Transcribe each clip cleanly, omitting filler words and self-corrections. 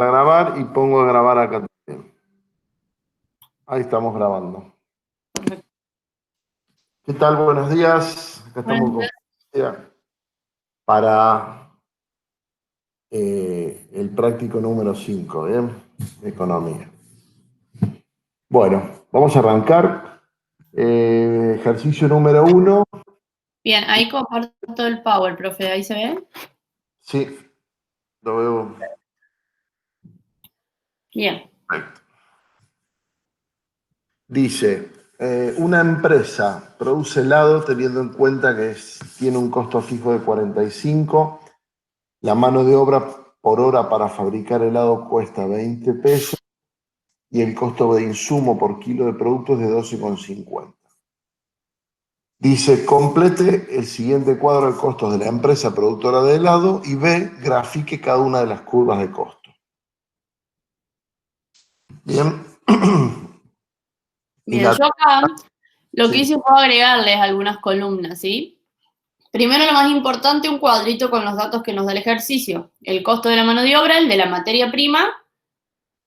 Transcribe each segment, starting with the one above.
a grabar y pongo a grabar acá también. Ahí estamos grabando. ¿Qué tal? Buenos días. Acá estamos con para el práctico número 5, ¿bien? Economía. Bueno, vamos a arrancar. Ejercicio número 1. Bien, ahí comparto el Power, profe, ¿ahí se ve? Sí, lo veo. Bien. Perfecto. Dice, una empresa produce helado teniendo en cuenta que tiene un costo fijo de 45. La mano de obra por hora para fabricar helado cuesta 20 pesos y el costo de insumo por kilo de producto es de 12,50. Dice, complete el siguiente cuadro de costos de la empresa productora de helado y B, grafique cada una de las curvas de costo. Bien. Bien, yo acá lo que Sí. hice fue agregarles algunas columnas, ¿sí? Primero, lo más importante, un cuadrito con los datos que nos da el ejercicio. El costo de la mano de obra, el de la materia prima,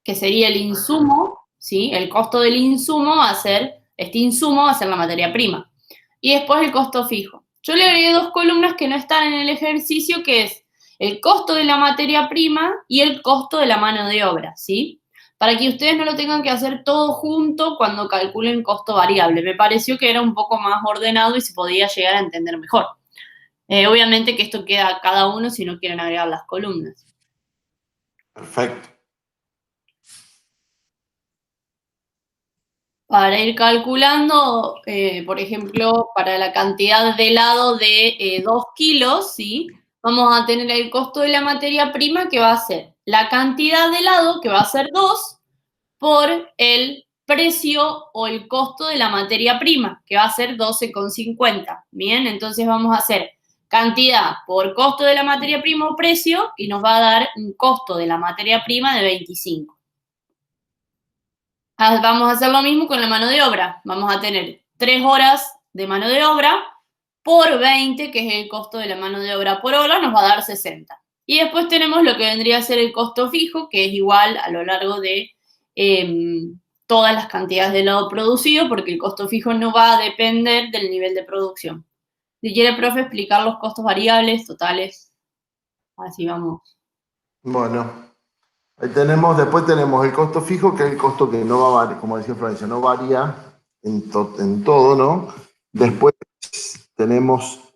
que sería el insumo, ¿sí? El costo del insumo va a ser, este insumo va a ser la materia prima. Y después el costo fijo. Yo le agregué dos columnas que no están en el ejercicio, que es el costo de la materia prima y el costo de la mano de obra, ¿sí? Para que ustedes no lo tengan que hacer todo junto cuando calculen costo variable. Me pareció que era un poco más ordenado y se podía llegar a entender mejor. Obviamente que esto queda a cada uno si no quieren agregar las columnas. Perfecto. Para ir calculando, por ejemplo, para la cantidad de helado de 2 kilos, ¿sí? Vamos a tener el costo de la materia prima, que va a ser la cantidad de helado, que va a ser 2, por el precio o el costo de la materia prima, que va a ser 12,50. Bien, entonces vamos a hacer cantidad por costo de la materia prima o precio, y nos va a dar un costo de la materia prima de 25. Vamos a hacer lo mismo con la mano de obra. Vamos a tener 3 horas de mano de obra por 20, que es el costo de la mano de obra por hora, nos va a dar 60. Y después tenemos lo que vendría a ser el costo fijo, que es igual a lo largo de todas las cantidades de helado producido, porque el costo fijo no va a depender del nivel de producción. Si quiere, profe, explicar los costos variables, totales, así vamos. Bueno, ahí tenemos, después tenemos el costo fijo, que es el costo que no va a variar, como decía Florencia, no varía en todo, ¿no? Después tenemos,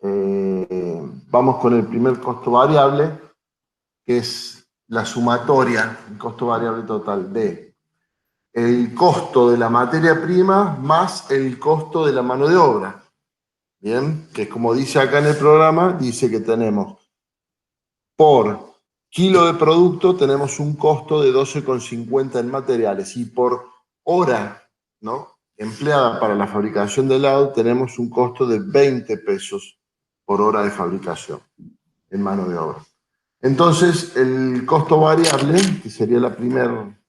vamos con el primer costo variable, que es la sumatoria, el costo variable total de el costo de la materia prima más el costo de la mano de obra. Bien, que como dice acá en el programa, dice que tenemos por kilo de producto tenemos un costo de 12,50 en materiales y por hora, ¿no?, empleada para la fabricación de helado tenemos un costo de 20 pesos por hora de fabricación en mano de obra. Entonces, el costo variable, que sería la primera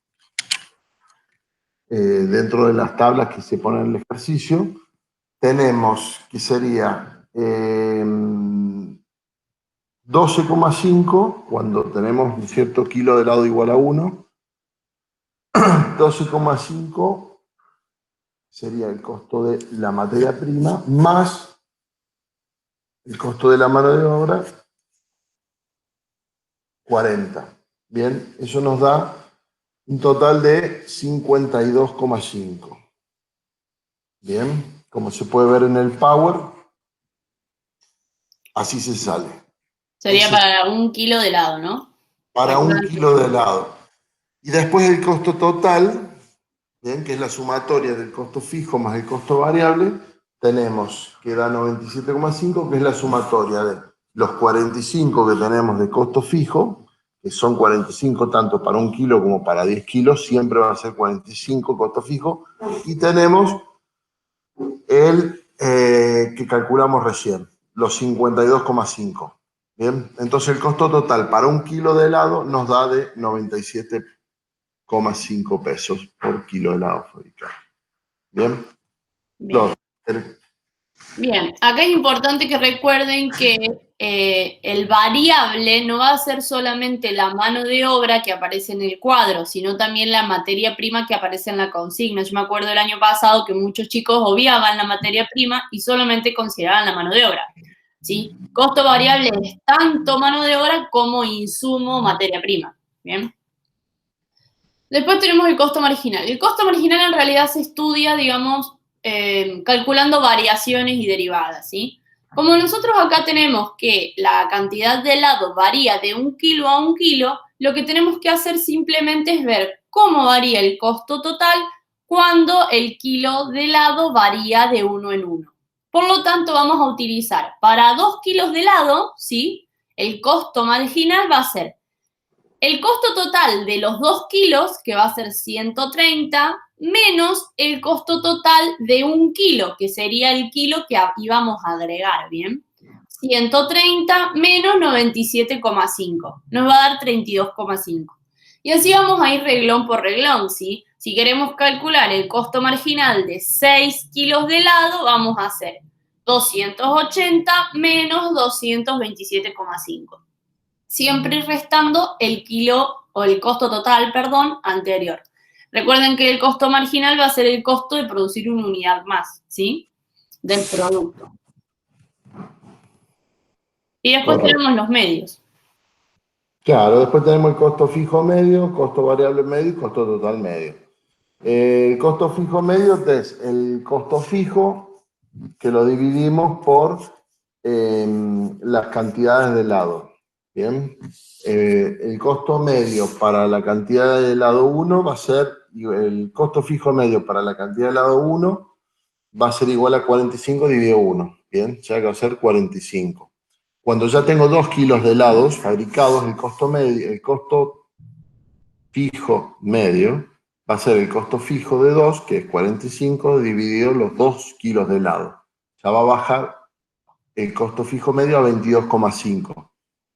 dentro de las tablas que se ponen en el ejercicio, tenemos que sería 12,5 cuando tenemos un cierto kilo de helado igual a 1. 12,5 sería el costo de la materia prima más el costo de la mano de obra, 40. Bien, eso nos da un total de 52,5. Bien, como se puede ver en el Power, así se sale. Sería Eso para 1 kilo de helado, ¿no? para 1 kilo de helado. Y después el costo total, bien, que es la sumatoria del costo fijo más el costo variable, tenemos que da 97,5, que es la sumatoria de los 45 que tenemos de costo fijo, que son 45 tanto para 1 kilo como para 10 kilos, siempre va a ser 45 costo fijo, y tenemos el que calculamos recién, los 52,5. Bien, entonces el costo total para 1 kilo de helado nos da de 97,5 pesos por kilo de helado fabricado. Bien. Bien. Bien, acá es importante que recuerden que el variable no va a ser solamente la mano de obra que aparece en el cuadro, sino también la materia prima que aparece en la consigna. Yo me acuerdo el año pasado que muchos chicos obviaban la materia prima y solamente consideraban la mano de obra, ¿sí? Costo variable es tanto mano de obra como insumo materia prima, ¿bien? Después tenemos el costo marginal. El costo marginal en realidad se estudia, digamos, calculando variaciones y derivadas, ¿sí? Como nosotros acá tenemos que la cantidad de helado varía de 1 kilo a 1 kilo, lo que tenemos que hacer simplemente es ver cómo varía el costo total cuando el kilo de helado varía de 1 en 1. Por lo tanto, vamos a utilizar para 2 kilos de helado, ¿sí? El costo marginal va a ser el costo total de los 2 kilos, que va a ser 130, menos el costo total de 1 kilo, que sería el kilo que íbamos a agregar, ¿bien? 130 menos 97,5. Nos va a dar 32,5. Y así vamos a ir reglón por reglón, ¿sí? Si queremos calcular el costo marginal de 6 kilos de helado, vamos a hacer 280 menos 227,5. Siempre restando el kilo o el costo total, perdón, anterior. Recuerden que el costo marginal va a ser el costo de producir una unidad más, ¿sí? Del producto. Y después Correcto. tenemos los medios. Claro, después tenemos el costo fijo medio, costo variable medio y costo total medio. El costo fijo medio es el costo fijo que lo dividimos por las cantidades de helado. Bien, el costo medio para la cantidad de helado 1 va a ser, el costo fijo medio para la cantidad de helado 1 va a ser igual a 45 dividido 1. Bien, ya que va a ser 45. Cuando ya tengo 2 kilos de helados fabricados, el costo medio, el costo fijo medio va a ser el costo fijo de 2, que es 45, dividido los 2 kilos de helado. Ya va a bajar el costo fijo medio a 22,5.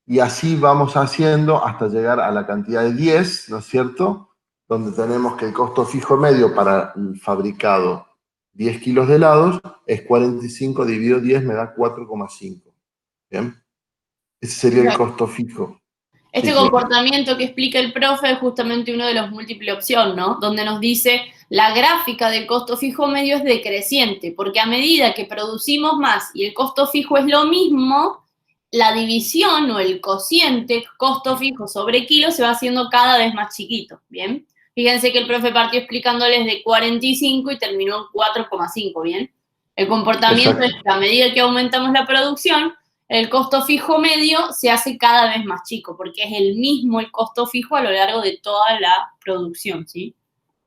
Y así vamos haciendo hasta llegar a la cantidad de 10, ¿no es cierto? Donde tenemos que el costo fijo medio para el fabricado 10 kilos de helados es 45 dividido 10 me da 4,5. ¿Bien? Ese sería el costo fijo. Sí, Este Flor. comportamiento que explica el profe es justamente uno de los múltiple opción, ¿no? Donde nos dice la gráfica del costo fijo medio es decreciente, porque a medida que producimos más y el costo fijo es lo mismo, la división o el cociente costo fijo sobre kilo se va haciendo cada vez más chiquito, ¿bien? Fíjense que el profe partió explicándoles de 45 y terminó en 4,5, ¿bien? El comportamiento es Exacto. que a medida que aumentamos la producción, el costo fijo medio se hace cada vez más chico, porque es el mismo el costo fijo a lo largo de toda la producción, ¿sí?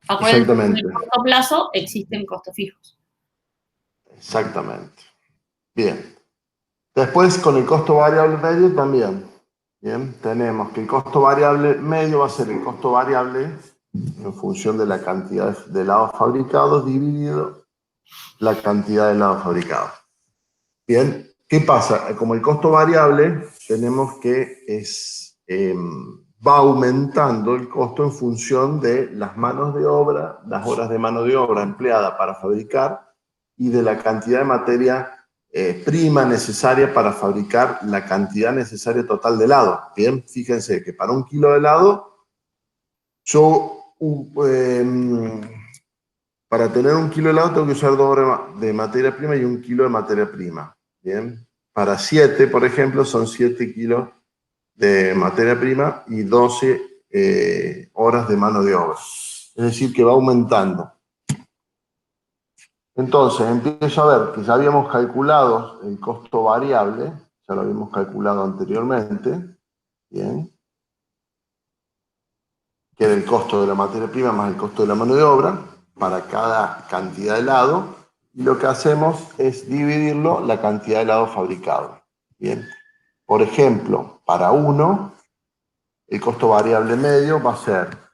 Acuérdense que en el Exactamente. corto plazo existen costos fijos. Exactamente. Bien. Después, con el costo variable medio también. Bien, tenemos que el costo variable medio va a ser el costo variable en función de la cantidad de helados fabricados dividido la cantidad de helados fabricados. Bien, ¿qué pasa? Como el costo variable, tenemos que va aumentando el costo en función de las manos de obra, las horas de mano de obra empleada para fabricar y de la cantidad de materia prima necesaria para fabricar la cantidad necesaria total de helado. Bien, fíjense que para 1 kilo de helado, yo para tener 1 kilo de helado tengo que usar 2 horas de materia prima y 1 kilo de materia prima. Bien, para 7, por ejemplo, son 7 kilos de materia prima y 12 horas de mano de obra. Es decir, que va aumentando. Entonces, empiezo a ver que ya habíamos calculado el costo variable, ya lo habíamos calculado anteriormente, bien, que era el costo de la materia prima más el costo de la mano de obra para cada cantidad de helado, y lo que hacemos es dividirlo la cantidad de helado fabricado. Bien. Por ejemplo, para 1, el costo variable medio va a ser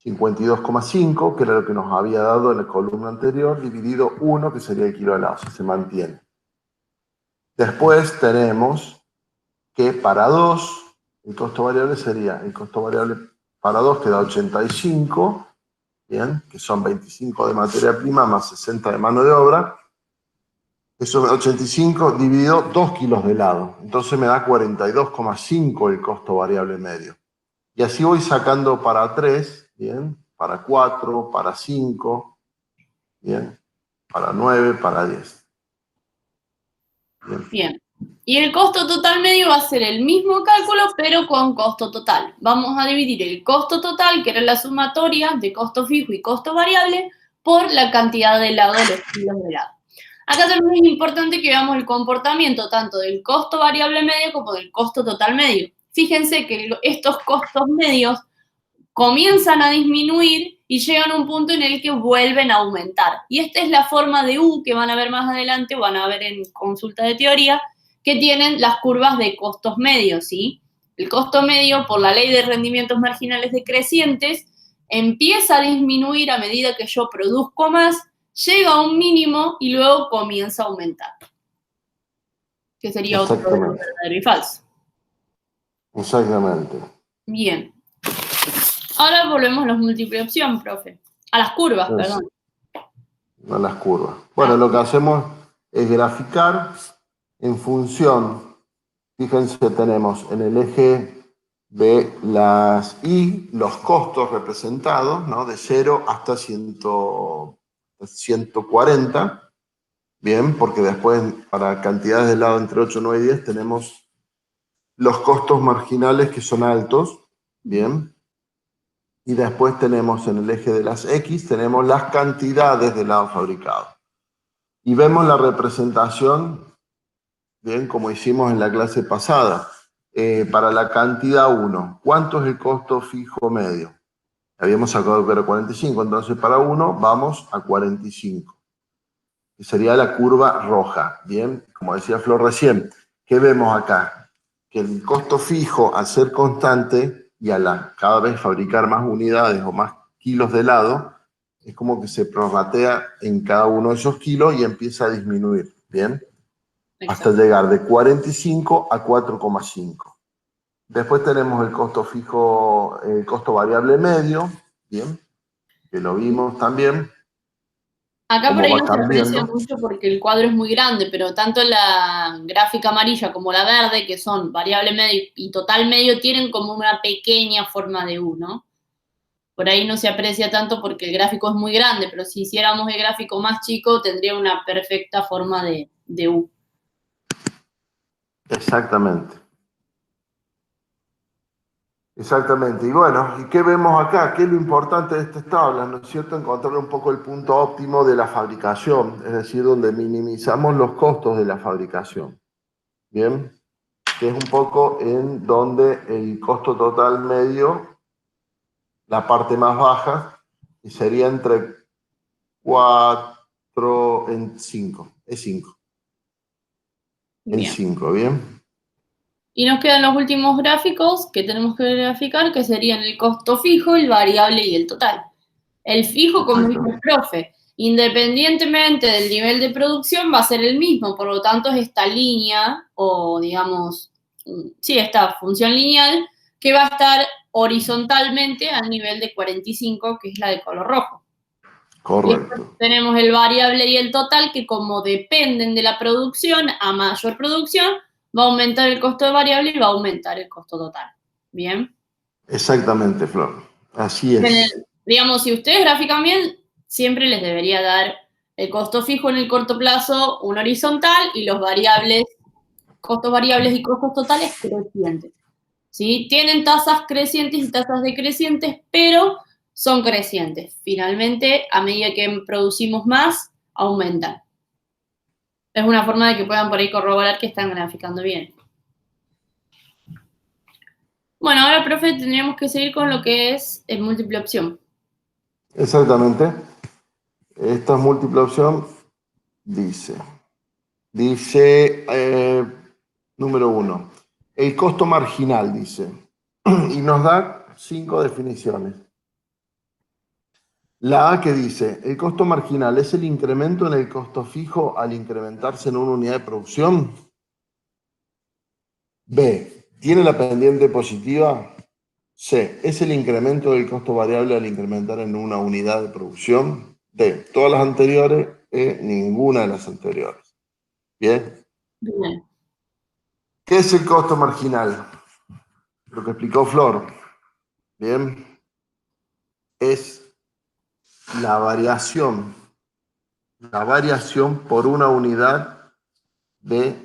52,5, que era lo que nos había dado en la columna anterior, dividido 1, que sería el kilo de helado, se mantiene. Después tenemos que para 2, el costo variable sería, el costo variable para 2 que da 85, bien, que son 25 de materia prima más 60 de mano de obra, Eso 85 dividido 2 kilos de helado. Entonces me da 42,5 el costo variable medio. Y así voy sacando para 3, ¿bien? Para 4, para 5, ¿bien? Para 9, para 10. Bien. Bien. Y el costo total medio va a ser el mismo cálculo, pero con costo total. Vamos a dividir el costo total, que era la sumatoria de costo fijo y costo variable, por la cantidad de helado, los kilos de helado. Acá también es importante que veamos el comportamiento tanto del costo variable medio como del costo total medio. Fíjense que estos costos medios comienzan a disminuir y llegan a un punto en el que vuelven a aumentar. Y esta es la forma de U que van a ver más adelante, van a ver en consulta de teoría, que tienen las curvas de costos medios, ¿sí? El costo medio, por la ley de rendimientos marginales decrecientes, empieza a disminuir a medida que yo produzco más, llega a un mínimo y luego comienza a aumentar. Que sería otro de los verdadero y falso. Exactamente. Bien. Ahora volvemos a las múltiples opción, profe. A las curvas, perdón. A las curvas. Bueno, lo que hacemos es graficar en función, fíjense, tenemos en el eje de las Y los costos representados, ¿no? De 0 hasta 140, bien, porque después para cantidades de helado entre 8, 9 y 10 tenemos los costos marginales que son altos, bien. Y después tenemos en el eje de las X, tenemos las cantidades de helado fabricado. Y vemos la representación, bien, como hicimos en la clase pasada, para la cantidad 1. ¿Cuánto es el costo fijo medio? Habíamos sacado que era 45, entonces para 1 vamos a 45. Que sería la curva roja, bien, como decía Flor recién. ¿Qué vemos acá? Que el costo fijo, al ser constante, y cada vez fabricar más unidades o más kilos de helado, es como que se prorratea en cada uno de esos kilos y empieza a disminuir, ¿bien? Hasta llegar de 45 a 4,5. Después tenemos el costo fijo, el costo variable medio, ¿bien? Que lo vimos también. Acá por ahí no se aprecia mucho porque el cuadro es muy grande, pero tanto la gráfica amarilla como la verde, que son variable medio y total medio, tienen como una pequeña forma de U, ¿no? Por ahí no se aprecia tanto porque el gráfico es muy grande, pero si hiciéramos el gráfico más chico, tendría una perfecta forma de U. Exactamente. Exactamente. Y bueno, ¿y qué vemos acá? ¿Qué es lo importante de estas tablas? ¿No es cierto? Encontrar un poco el punto óptimo de la fabricación, es decir, donde minimizamos los costos de la fabricación. ¿Bien? Que es un poco en donde el costo total medio, la parte más baja, y sería entre 4 en 5. Es 5. En 5, ¿bien? Y nos quedan los últimos gráficos que tenemos que graficar, que serían el costo fijo, el variable y el total. El fijo, como dijo el profe, independientemente del nivel de producción, va a ser el mismo. Por lo tanto, es esta línea, o digamos, sí, esta función lineal, que va a estar horizontalmente al nivel de 45, que es la de color rojo. Correcto. Tenemos el variable y el total, que como dependen de la producción, a mayor producción, va a aumentar el costo de variable y va a aumentar el costo total. ¿Bien? Exactamente, Flor. Así es. Digamos, si ustedes grafican bien, siempre les debería dar el costo fijo en el corto plazo, un horizontal, y los variables, costos variables y costos totales crecientes. ¿Sí? Tienen tasas crecientes y tasas decrecientes, pero son crecientes. Finalmente, a medida que producimos más, aumentan. Es una forma de que puedan por ahí corroborar que están graficando bien. Bueno, ahora, profe, tendríamos que seguir con lo que es múltiple opción. Exactamente. Esta es múltiple opción. Dice, número 1, el costo marginal, dice, y nos da 5 definiciones. La A que dice, el costo marginal es el incremento en el costo fijo al incrementarse en una unidad de producción. B, ¿tiene la pendiente positiva? C, ¿es el incremento del costo variable al incrementar en una unidad de producción? D, todas las anteriores, E, ninguna de las anteriores. Bien. Bien. ¿Qué es el costo marginal? Lo que explicó Flor. Bien. Es la variación por una unidad de,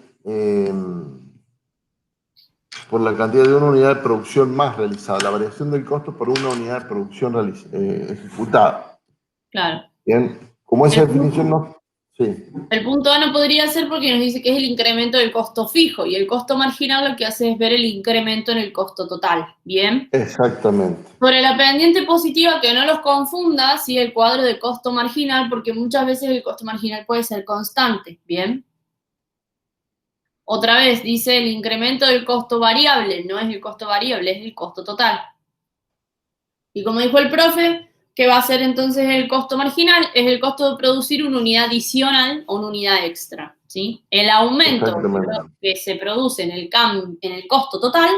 por la cantidad de una unidad de producción más realizada, la variación del costo por una unidad de producción ejecutada. Claro. Bien, como esa definición no... Sí, El punto A no podría ser porque nos dice que es el incremento del costo fijo y el costo marginal lo que hace es ver el incremento en el costo total. Bien. exactamente. Sobre la pendiente positiva, que no los confunda, ¿sí? El cuadro de costo marginal, porque muchas veces el costo marginal puede ser constante. Bien. Otra vez, dice el incremento del costo variable, no es el costo variable, es el costo total. Y como dijo el profe, ¿qué va a ser entonces el costo marginal? Es el costo de producir una unidad adicional o una unidad extra, ¿sí? El aumento que se produce en el costo total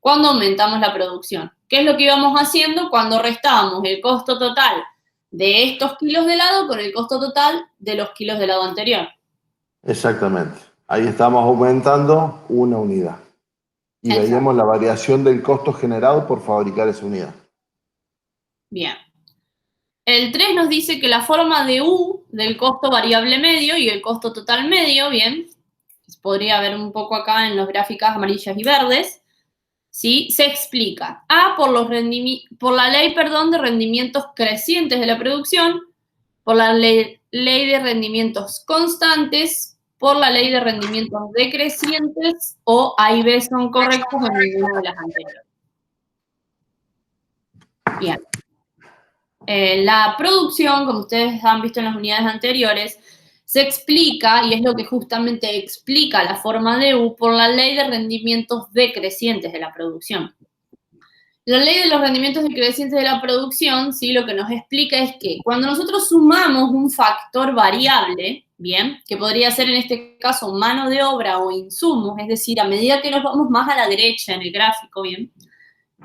cuando aumentamos la producción. ¿Qué es lo que íbamos haciendo cuando restábamos el costo total de estos kilos de helado con el costo total de los kilos de helado anterior? Exactamente. Ahí estamos aumentando una unidad. Y Exacto. veíamos la variación del costo generado por fabricar esa unidad. Bien. El 3 nos dice que la forma de U del costo variable medio y el costo total medio, bien, podría ver un poco acá en las gráficas amarillas y verdes, ¿sí? Se explica. A, por la ley, de rendimientos crecientes de la producción, por la ley de rendimientos constantes, por la ley de rendimientos decrecientes, o A y B son correctos en ninguna de las anteriores. Bien. La producción, como ustedes han visto en las unidades anteriores, se explica, y es lo que justamente explica la forma de U, por la ley de rendimientos decrecientes de la producción. La ley de los rendimientos decrecientes de la producción, ¿sí? Lo que nos explica es que cuando nosotros sumamos un factor variable, ¿bien? Que podría ser en este caso mano de obra o insumos, es decir, a medida que nos vamos más a la derecha en el gráfico, ¿bien?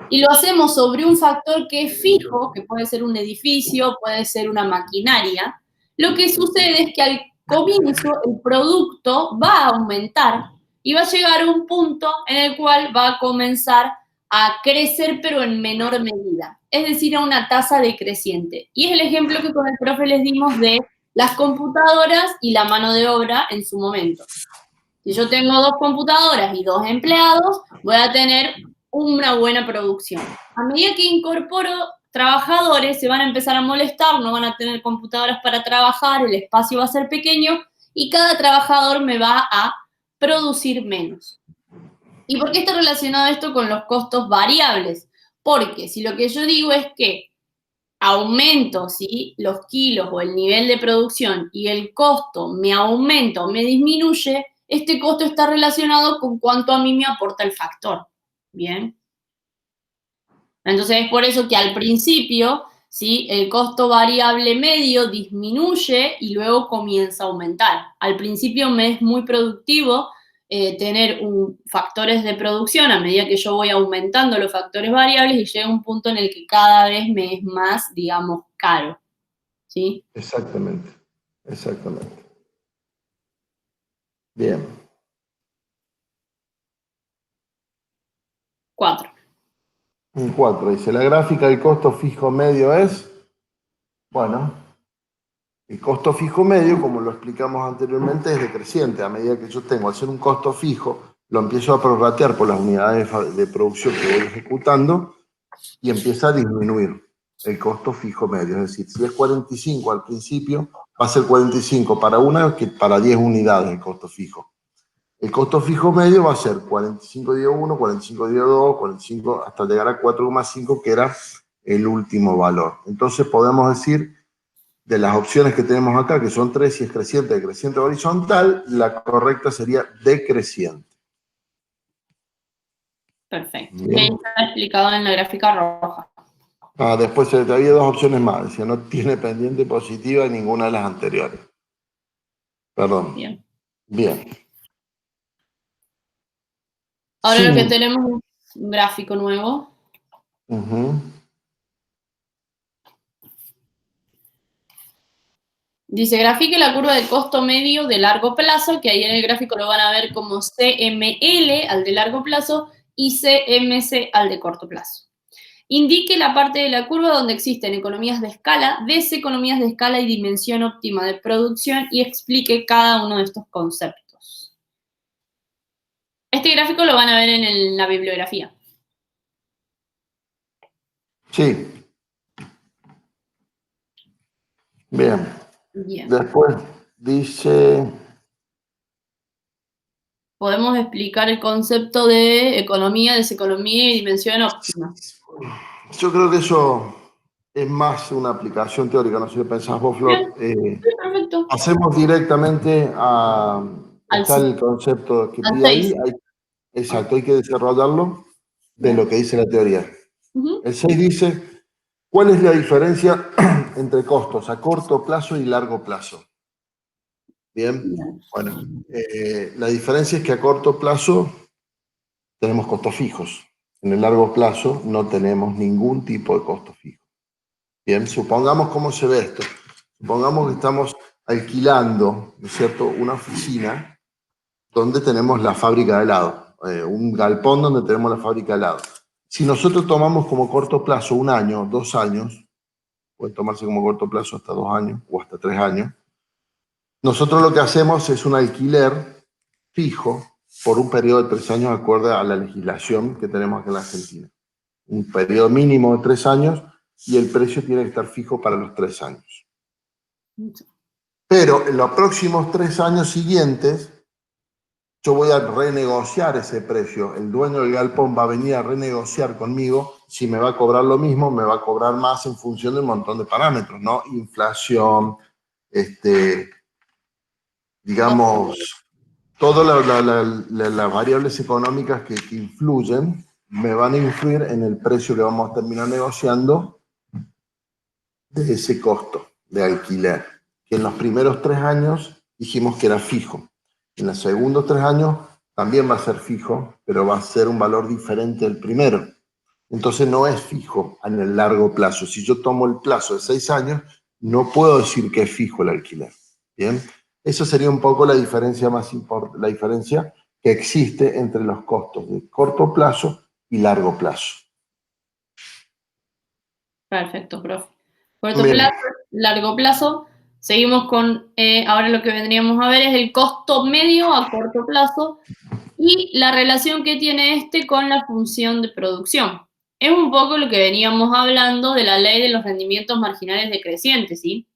Y lo hacemos sobre un factor que es fijo, que puede ser un edificio, puede ser una maquinaria, lo que sucede es que al comienzo el producto va a aumentar y va a llegar a un punto en el cual va a comenzar a crecer, pero en menor medida, es decir, a una tasa decreciente. Y es el ejemplo que con el profe les dimos de las computadoras y la mano de obra en su momento. Si yo tengo 2 computadoras y 2 empleados, voy a tener una buena producción. A medida que incorporo trabajadores, se van a empezar a molestar, no van a tener computadoras para trabajar, el espacio va a ser pequeño y cada trabajador me va a producir menos. ¿Y por qué está relacionado esto con los costos variables? Porque si lo que yo digo es que aumento, ¿sí? Los kilos o el nivel de producción y el costo me aumenta o me disminuye, este costo está relacionado con cuánto a mí me aporta el factor. Bien. Entonces es por eso que al principio, ¿sí? El costo variable medio disminuye y luego comienza a aumentar. Al principio me es muy productivo tener factores de producción a medida que yo voy aumentando los factores variables y llega un punto en el que cada vez me es más, digamos, caro. ¿Sí? Exactamente, exactamente. Bien. 4. Un 4 dice, la gráfica del costo fijo medio es, bueno, el costo fijo medio, como lo explicamos anteriormente, es decreciente. A medida que yo tengo, al ser un costo fijo, lo empiezo a prorratear por las unidades de producción que voy ejecutando y empieza a disminuir el costo fijo medio. Es decir, si es 45 al principio, va a ser 45 para una que para 10 unidades el costo fijo. El costo fijo medio va a ser 45 día 1, 45 día 2, 45 hasta llegar a 4,5, que era el último valor. Entonces podemos decir, de las opciones que tenemos acá, que son 3, si es creciente, decreciente o horizontal, la correcta sería decreciente. Perfecto. Bien. Que está explicado en la gráfica roja. Después había 2 opciones más. Decía, no tiene pendiente positiva en ninguna de las anteriores. Perdón. Bien. Bien. Ahora Sí. lo que tenemos es un gráfico nuevo. Dice, grafique la curva del costo medio de largo plazo, que ahí en el gráfico lo van a ver como CML al de largo plazo y CMC al de corto plazo. Indique la parte de la curva donde existen economías de escala, deseconomías de escala y dimensión óptima de producción y explique cada uno de estos conceptos. Este gráfico lo van a ver en la bibliografía. Sí. Bien. Bien. Después dice... Podemos explicar el concepto de economía, deseconomía y dimensión óptima. Yo creo que eso es más una aplicación teórica, no sé qué pensás vos, Flor. Sí, perfecto. Pasemos directamente a... Al Está el concepto que al pide 6. ahí. Exacto, hay que desarrollarlo de lo que dice la teoría. El 6 dice, ¿cuál es la diferencia entre costos a corto plazo y largo plazo? Bien, bueno, la diferencia es que a corto plazo tenemos costos fijos. En el largo plazo no tenemos ningún tipo de costo fijo. Bien, supongamos cómo se ve esto. Supongamos que estamos alquilando, ¿no es cierto?, una oficina donde tenemos la fábrica de helado, un galpón donde tenemos la fábrica de helado. Si nosotros tomamos como corto plazo 1 año, 2 años, puede tomarse como corto plazo hasta 2 años o hasta 3 años, nosotros lo que hacemos es un alquiler fijo por un periodo de 3 años acorde a la legislación que tenemos aquí en la Argentina. Un periodo mínimo de 3 años y el precio tiene que estar fijo para los 3 años. Pero en los próximos 3 años siguientes, yo voy a renegociar ese precio. El dueño del galpón va a venir a renegociar conmigo si me va a cobrar lo mismo, me va a cobrar más en función de un montón de parámetros, ¿no? Inflación, digamos, todas las variables económicas que influyen me van a influir en el precio que vamos a terminar negociando de ese costo de alquiler, que en los primeros 3 años dijimos que era fijo. En los segundos 3 años también va a ser fijo, pero va a ser un valor diferente del primero. Entonces no es fijo en el largo plazo. Si yo tomo el plazo de 6 años, no puedo decir que es fijo el alquiler. ¿Bien? Esa sería un poco la diferencia más importante, la diferencia que existe entre los costos de corto plazo y largo plazo. Perfecto, profe. Corto plazo, largo plazo. Seguimos con, ahora lo que vendríamos a ver es el costo medio a corto plazo y la relación que tiene este con la función de producción. Es un poco lo que veníamos hablando de la ley de los rendimientos marginales decrecientes, ¿sí?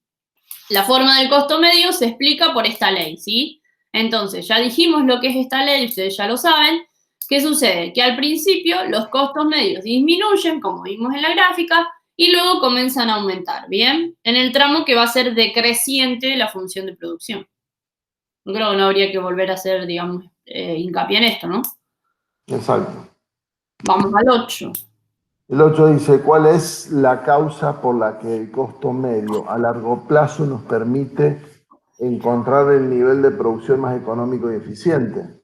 La forma del costo medio se explica por esta ley, ¿sí? Entonces, ya dijimos lo que es esta ley, ustedes ya lo saben. ¿Qué sucede? Que al principio los costos medios disminuyen, como vimos en la gráfica, y luego comienzan a aumentar, ¿bien? En el tramo que va a ser decreciente la función de producción. Yo creo que no habría que volver a hacer, digamos, hincapié en esto, ¿no? Exacto. Vamos al 8. El 8 dice, ¿cuál es la causa por la que el costo medio a largo plazo nos permite encontrar el nivel de producción más económico y eficiente?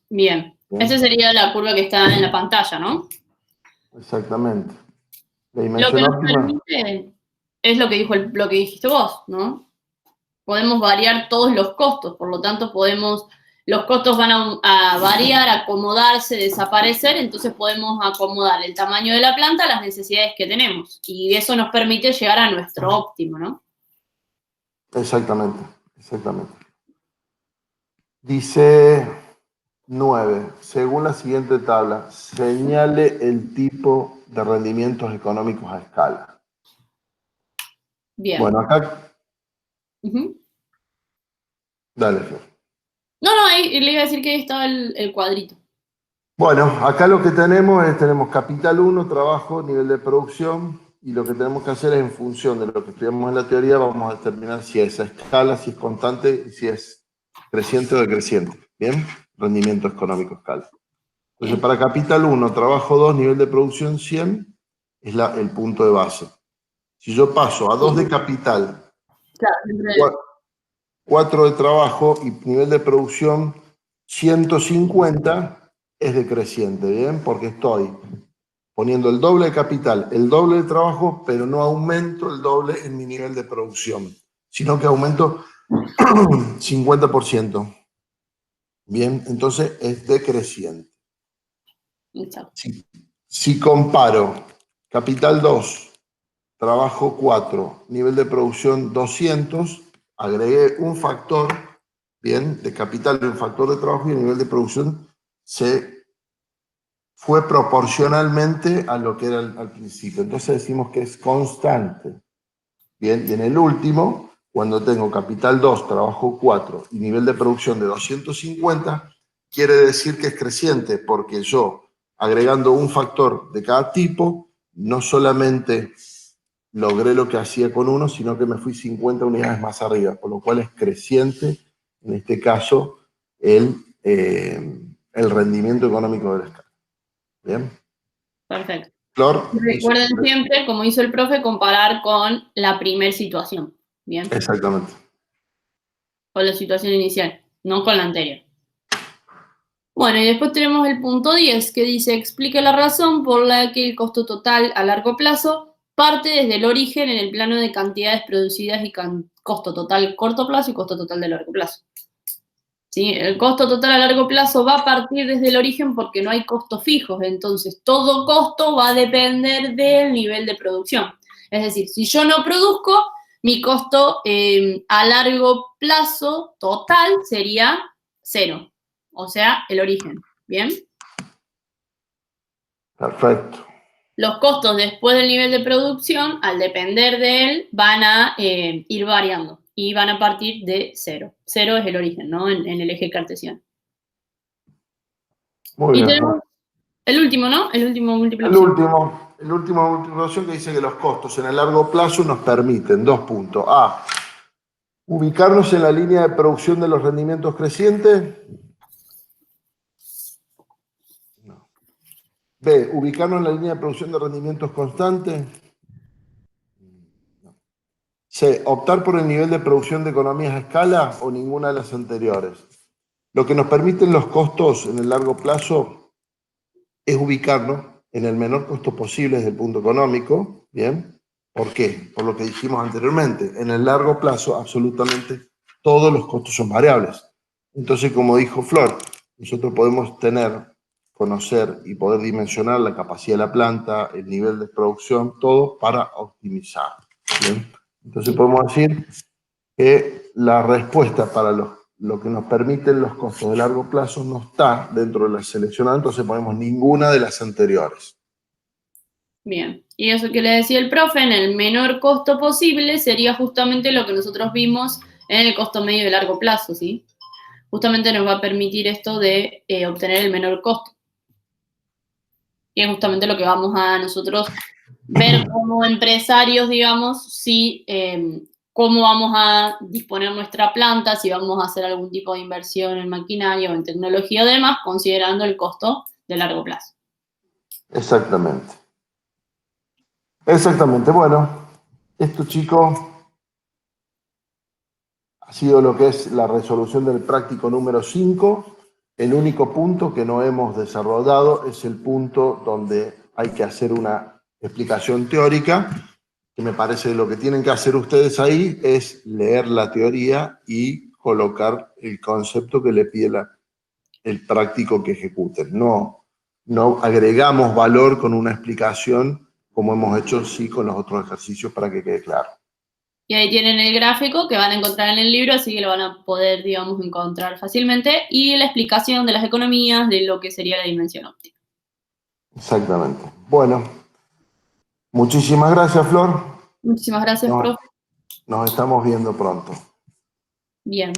Bien. Esa sería la curva que está en la pantalla, ¿no? Exactamente. La Lo dimensión que nos óptima. permite es lo que dijo lo que dijiste vos, ¿no? Podemos variar todos los costos, por lo tanto los costos van a variar, acomodarse, desaparecer, entonces podemos acomodar el tamaño de la planta a las necesidades que tenemos y eso nos permite llegar a nuestro óptimo, ¿no? Exactamente, exactamente. Dice 9, según la siguiente tabla, señale el tipo de rendimientos económicos a escala. Bien. Bueno, acá... Dale, Flor. No, ahí le iba a decir que ahí estaba el cuadrito. Bueno, acá lo que tenemos capital 1, trabajo, nivel de producción, y lo que tenemos que hacer es en función de lo que estudiamos en la teoría, vamos a determinar si es a escala, si es constante, si es creciente o decreciente. ¿Bien? Rendimiento económico escala. Entonces, para capital 1, trabajo 2, nivel de producción 100, es el punto de base. Si yo paso a 2 de capital, 4 de trabajo y nivel de producción 150, es decreciente, ¿bien? Porque estoy poniendo el doble de capital, el doble de trabajo, pero no aumento el doble en mi nivel de producción. sino que aumento 50%. Bien, entonces es decreciente. Exacto. Si comparo capital 2, trabajo 4, nivel de producción 200, agregué un factor, bien, de capital de un factor de trabajo y el nivel de producción se fue proporcionalmente a lo que era al principio. Entonces decimos que es constante. Bien, y en el último, cuando tengo capital 2, trabajo 4 y nivel de producción de 250, quiere decir que es creciente, porque yo, agregando un factor de cada tipo, no solamente logré lo que hacía con uno, sino que me fui 50 unidades más arriba, por lo cual es creciente, en este caso, el rendimiento económico de la escala. ¿Bien? Perfecto. Flor. Recuerden siempre, como hizo el profe, comparar con la primer situación. Bien. Exactamente. Con la situación inicial, no con la anterior. Bueno, y después tenemos el punto 10, que dice, explique la razón por la que el costo total a largo plazo parte desde el origen en el plano de cantidades producidas y costo total corto plazo y costo total de largo plazo. ¿Sí? El costo total a largo plazo va a partir desde el origen porque no hay costos fijos, entonces todo costo va a depender del nivel de producción. Es decir, si yo no produzco, mi costo a largo plazo total sería 0, o sea, el origen. ¿Bien? Perfecto. Los costos después del nivel de producción, al depender de él, van a ir variando y van a partir de 0. 0 es el origen, ¿no? En el eje cartesiano. Muy Y bien. tenemos el último, ¿no? El último múltiplo. El último multiplicación que dice que los costos en el largo plazo nos permiten, 2 puntos. A, ubicarnos en la línea de producción de los rendimientos crecientes. No. B, ubicarnos en la línea de producción de rendimientos constantes. No. C, optar por el nivel de producción de economías a escala o ninguna de las anteriores. Lo que nos permiten los costos en el largo plazo es ubicarnos en el menor costo posible desde el punto económico, ¿bien? ¿Por qué? Por lo que dijimos anteriormente. En el largo plazo, absolutamente todos los costos son variables. Entonces, como dijo Flor, nosotros podemos conocer y poder dimensionar la capacidad de la planta, el nivel de producción, todo para optimizar. ¿Bien? Entonces, podemos decir que la respuesta para lo que nos permiten los costos de largo plazo no está dentro de la seleccionada, entonces ponemos ninguna de las anteriores. Bien, y eso que le decía el profe, en el menor costo posible, sería justamente lo que nosotros vimos en el costo medio de largo plazo, ¿sí? Justamente nos va a permitir esto de obtener el menor costo. Y es justamente lo que vamos a nosotros ver como empresarios, digamos, si cómo vamos a disponer nuestra planta, si vamos a hacer algún tipo de inversión en maquinaria o en tecnología o demás, considerando el costo de largo plazo. Exactamente. Exactamente. Bueno, esto, chicos, ha sido lo que es la resolución del práctico número 5. El único punto que no hemos desarrollado es el punto donde hay que hacer una explicación teórica, que me parece que lo que tienen que hacer ustedes ahí es leer la teoría y colocar el concepto que le pide el práctico que ejecuten. No agregamos valor con una explicación como hemos hecho sí con los otros ejercicios para que quede claro. Y ahí tienen el gráfico que van a encontrar en el libro, así que lo van a poder, digamos, encontrar fácilmente, y la explicación de las economías, de lo que sería la dimensión óptica. Exactamente. Bueno, muchísimas gracias, Flor. Muchísimas gracias, profe. Nos estamos viendo pronto. Bien.